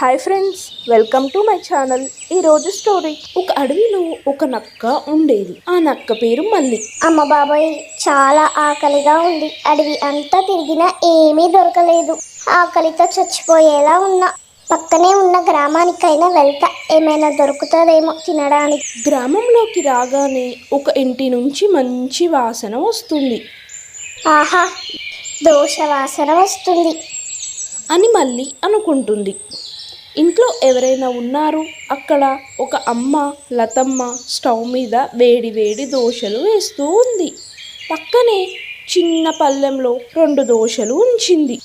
Hi friends, welcome to my channel. ఈరోజు story. ఒక అడవిలో ఒక నక్క ఉండేది. ఆ నక్క పేరు మల్లి. అమ్మ బాబాయ్, చాలా ఆకలిగా ఉంది. అడవి అంతా తిరిగినా ఏమీ దొరకలేదు. ఆకలితో చచ్చిపోయేలా ఉన్నా. పక్కనే ఉన్న గ్రామానికైనా వెళ్తా, ఏమైనా దొరుకుతుందేమో తినడానికి. గ్రామంలోకి రాగానే ఒక ఇంటి నుంచి మంచి వాసన వస్తుంది. ఆహా, దోశ వాసన వస్తుంది అని మల్లి అనుకుంటుంది. ఇంట్లో ఎవరైనా ఉన్నారు? అక్కడ ఒక అమ్మ లతమ్మ స్టవ్ మీద వేడి వేడి దోశలు వేస్తూ ఉంది. పక్కనే చిన్న పళ్ళెంలో 2 దోశలు ఉంచింది.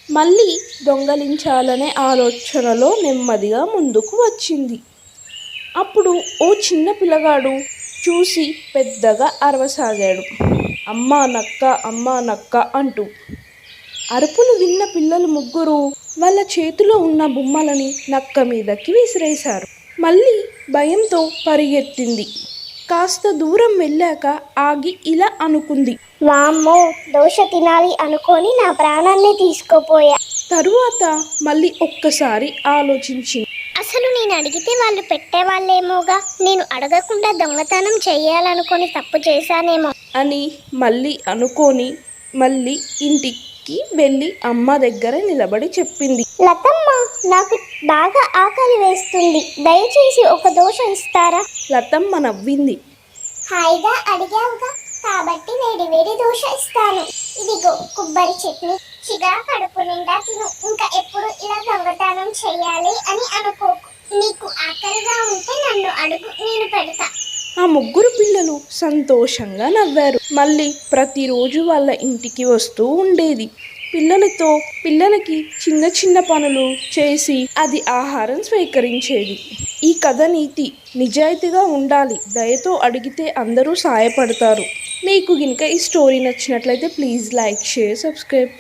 మళ్ళీ దొంగలించాలనే ఆలోచనలో నెమ్మదిగా ముందుకు వచ్చింది. అప్పుడు ఓ చిన్న పిల్లగాడు చూసి పెద్దగా అరవసాగాడు, అమ్మా నక్క, అమ్మా నక్క అంటూ. అరుపులు విన్న పిల్లలు ముగ్గురు వాళ్ళ చేతిలో ఉన్న బొమ్మలని నక్క మీదకి విసిరేశారు. మళ్ళీ భయంతో పరిగెత్తింది. కాస్త దూరం వెళ్ళాక ఆగి ఇలా అనుకుంది, వామ్మో, దోశ తినాలి అనుకొని నా ప్రాణాన్ని తీసుకోపోయా. తరువాత మళ్ళీ ఒక్కసారి ఆలోచించింది. అసలు నేను అడిగితే వాళ్ళు పెట్టేవాళ్ళేమోగా, నేను అడగకుండా దొంగతనం చెయ్యాలనుకొని తప్పు చేశానేమో అని మళ్ళీ అనుకొని మళ్ళీ ఇంటికి వెళ్ళి అమ్మ దగ్గర నిలబడి చెప్పింది, లతమ్మ, నాకు బాగా ఆకలి వేస్తుంది, దయచేసి ఒక దోశ ఇస్తారా? లతమ్మ నవ్వింది. హాయిగా అడిగావుగా, కాబట్టి వేడి వేడి దోశ ఇస్తాను. ఇదిగో కొబ్బరి చట్నీ, చిగా కడుపు నిండా తిను. ఇంకా ఎప్పుడు ఇలా దొంగతనం చెయ్యాలి అని అనుకోకు. నీకు ఆకలిగా ఉంటే నన్ను అడుగు, నేను పెడతా. ఆ ముగ్గురు పిల్లలు సంతోషంగా నవ్వారు. మళ్ళీ ప్రతిరోజు వాళ్ళ ఇంటికి వస్తూ ఉండేది. పిల్లలకి చిన్న చిన్న పనులు చేసి అది ఆహారం స్వీకరించేది. ఈ కథ నీతి, నిజాయితీగా ఉండాలి, దయతో అడిగితే అందరూ సాయపడతారు. మీకు గినక ఈ స్టోరీ నచ్చినట్లయితే ప్లీజ్ లైక్, షేర్, సబ్స్క్రైబ్.